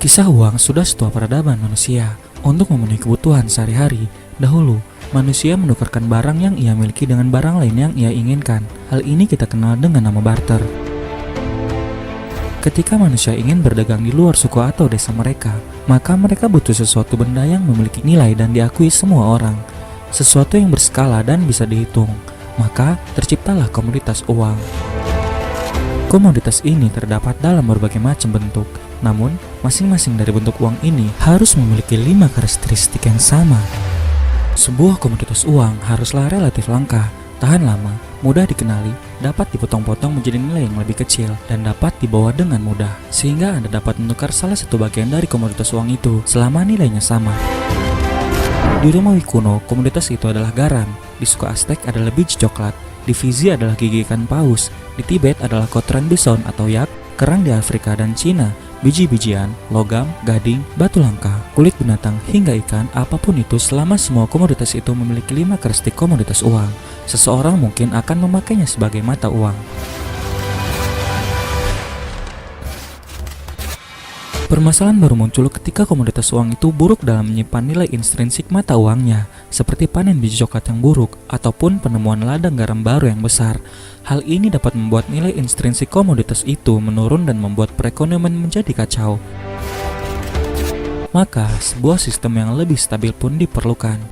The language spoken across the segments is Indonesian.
Kisah uang sudah setua peradaban manusia. Untuk memenuhi kebutuhan sehari-hari, dahulu manusia menukarkan barang yang ia miliki dengan barang lain yang ia inginkan. Hal ini kita kenal dengan nama barter. Ketika manusia ingin berdagang di luar suku atau desa mereka, maka mereka butuh sesuatu benda yang memiliki nilai dan diakui semua orang. Sesuatu yang berskala dan bisa dihitung. Maka terciptalah komoditas uang. Komoditas ini terdapat dalam berbagai macam bentuk. Namun, masing-masing dari bentuk uang ini harus memiliki 5 karakteristik yang sama. Sebuah komoditas uang haruslah relatif langka, tahan lama, mudah dikenali, dapat dipotong-potong menjadi nilai yang lebih kecil, dan dapat dibawa dengan mudah, sehingga Anda dapat menukar salah satu bagian dari komoditas uang itu selama nilainya sama. Di Romawi kuno, komoditas itu adalah garam, di suku Aztec adalah biji coklat, di Fiji adalah gigi ikan paus, di Tibet adalah kotoran bison atau yak, kerang di Afrika dan Cina, biji-bijian, logam, gading, batu langka, kulit binatang, hingga ikan, apapun itu selama semua komoditas itu memiliki 5 karakteristik komoditas uang. Seseorang mungkin akan memakainya sebagai mata uang. Permasalahan baru muncul ketika komoditas uang itu buruk dalam menyimpan nilai intrinsik mata uangnya, seperti panen biji coklat yang buruk, ataupun penemuan ladang garam baru yang besar. Hal ini dapat membuat nilai intrinsik komoditas itu menurun dan membuat perekonomian menjadi kacau. Maka, sebuah sistem yang lebih stabil pun diperlukan.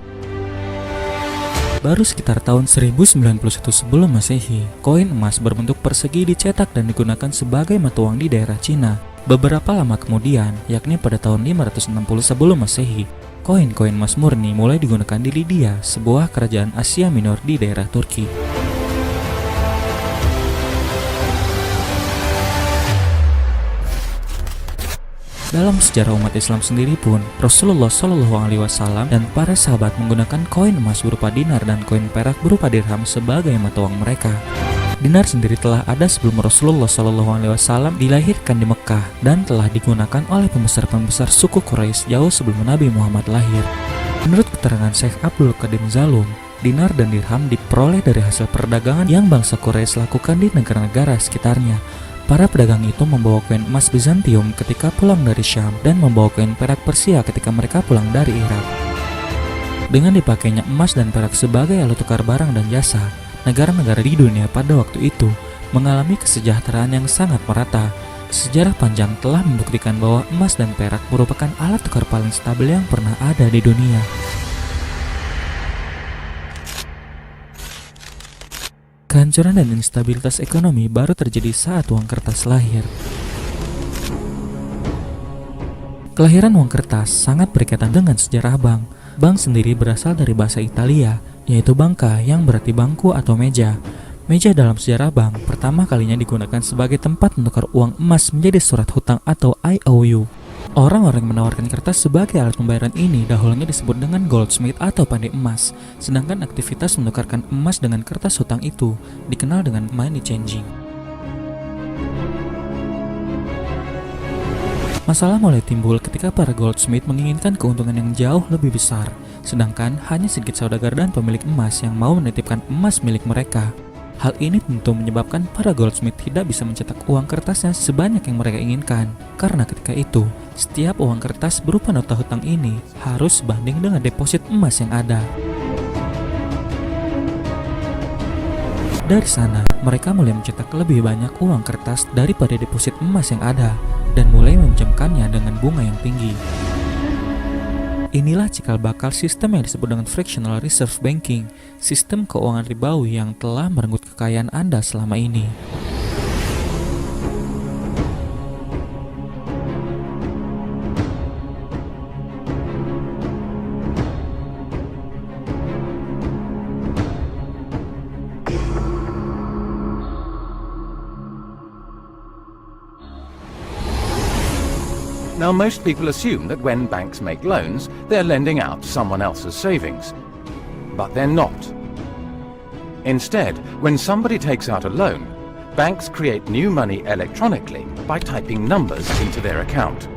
Baru sekitar tahun 1091 sebelum Masehi, koin emas berbentuk persegi dicetak dan digunakan sebagai mata uang di daerah Cina. Beberapa lama kemudian, yakni pada tahun 560 sebelum Masehi, koin-koin emas murni mulai digunakan di Lydia, sebuah kerajaan Asia Minor di daerah Turki. Dalam sejarah umat Islam sendiri pun, Rasulullah SAW dan para sahabat menggunakan koin emas berupa dinar dan koin perak berupa dirham sebagai mata uang mereka. Dinar sendiri telah ada sebelum Rasulullah SAW dilahirkan di Mekah dan telah digunakan oleh pembesar-pembesar suku Quraisy jauh sebelum Nabi Muhammad lahir. Menurut keterangan Syekh Abdul Qadim Zalum, dinar dan dirham diperoleh dari hasil perdagangan yang bangsa Quraisy lakukan di negara-negara sekitarnya. Para pedagang itu membawa koin emas Bizantium ketika pulang dari Syam dan membawa koin perak Persia ketika mereka pulang dari Irak. Dengan dipakainya emas dan perak sebagai alat tukar barang dan jasa, negara-negara di dunia pada waktu itu mengalami kesejahteraan yang sangat merata. Sejarah panjang telah membuktikan bahwa emas dan perak merupakan alat tukar paling stabil yang pernah ada di dunia. Kehancuran dan instabilitas ekonomi baru terjadi saat uang kertas lahir. Kelahiran uang kertas sangat berkaitan dengan sejarah bank. Bank sendiri berasal dari bahasa Italia, yaitu banca yang berarti bangku atau meja. Meja dalam sejarah bank pertama kalinya digunakan sebagai tempat menukar uang emas menjadi surat hutang atau IOU. Orang-orang yang menawarkan kertas sebagai alat pembayaran ini dahulunya disebut dengan goldsmith atau pandai emas, sedangkan aktivitas menukarkan emas dengan kertas hutang itu dikenal dengan money changing. Masalah mulai timbul ketika para goldsmith menginginkan keuntungan yang jauh lebih besar, sedangkan hanya sedikit saudagar dan pemilik emas yang mau menitipkan emas milik mereka. Hal ini tentu menyebabkan para goldsmith tidak bisa mencetak uang kertasnya sebanyak yang mereka inginkan, karena ketika itu, setiap uang kertas berupa nota hutang ini harus sebanding dengan deposit emas yang ada. Dari sana, mereka mulai mencetak lebih banyak uang kertas daripada deposit emas yang ada, dan mulai meminjamkannya dengan bunga yang tinggi. Inilah cikal bakal sistem yang disebut dengan fractional reserve banking, sistem keuangan ribawi yang telah merenggut kekayaan Anda selama ini. Now, most people assume that when banks make loans, they're lending out someone else's savings. But they're not. Instead, when somebody takes out a loan, banks create new money electronically by typing numbers into their account.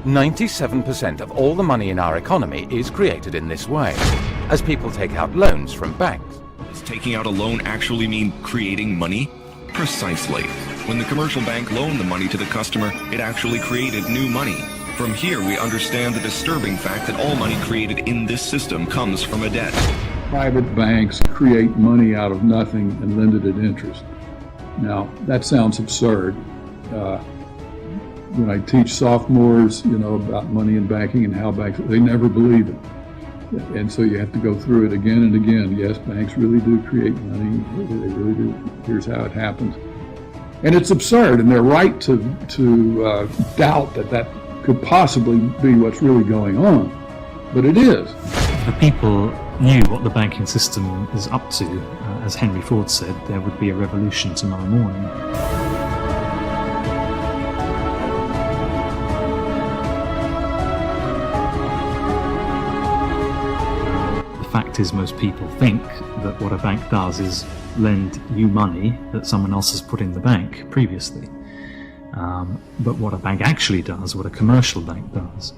97% of all the money in our economy is created in this way, as people take out loans from banks. Does taking out a loan actually mean creating money? Precisely. When the commercial bank loaned the money to the customer, it actually created new money. From here, we understand the disturbing fact that all money created in this system comes from a debt. Private banks create money out of nothing and lend it at interest. Now, that sounds absurd. When I teach sophomores, about money and banking and how banks, they never believe it. And so you have to go through it again and again. Yes, banks really do create money. They really do. Here's how it happens. And it's absurd, and they're right to doubt that could possibly be what's really going on. But it is. If people knew what the banking system is up to, as Henry Ford said, there would be a revolution tomorrow morning. The fact is, most people think that what a bank does is lend you money that someone else has put in the bank previously. But what a bank actually does, what a commercial bank does,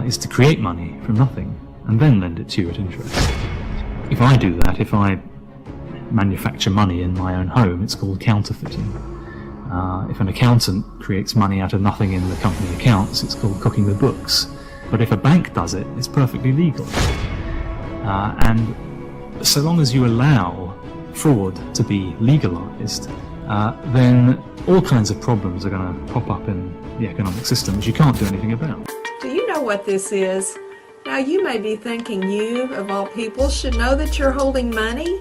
is to create money from nothing and then lend it to you at interest. If I do that, if I manufacture money in my own home, it's called counterfeiting. If an accountant creates money out of nothing in the company accounts, it's called cooking the books. But if a bank does it, it's perfectly legal. And so long as you allow fraud to be legalized, then all kinds of problems are going to pop up in the economic system which you can't do anything about. Do you know what this is? Now you may be thinking you, of all people, should know that you're holding money,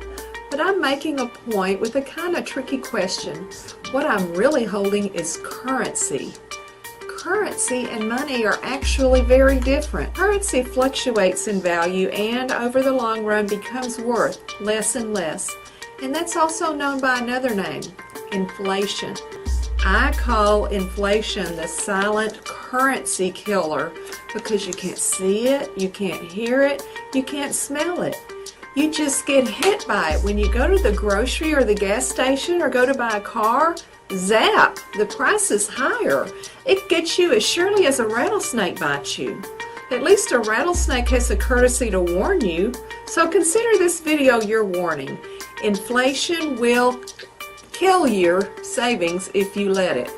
but I'm making a point with a kind of tricky question. What I'm really holding is currency. Currency and money are actually very different. Currency fluctuates in value and over the long run becomes worth less and less. And that's also known by another name, inflation. I call inflation the silent currency killer because you can't see it, you can't hear it, you can't smell it. You just get hit by it. When you go to the grocery or the gas station or go to buy a car, zap, the price is higher. It gets you as surely as a rattlesnake bites you. At least a rattlesnake has the courtesy to warn you, so consider this video your warning. Inflation will kill your savings if you let it.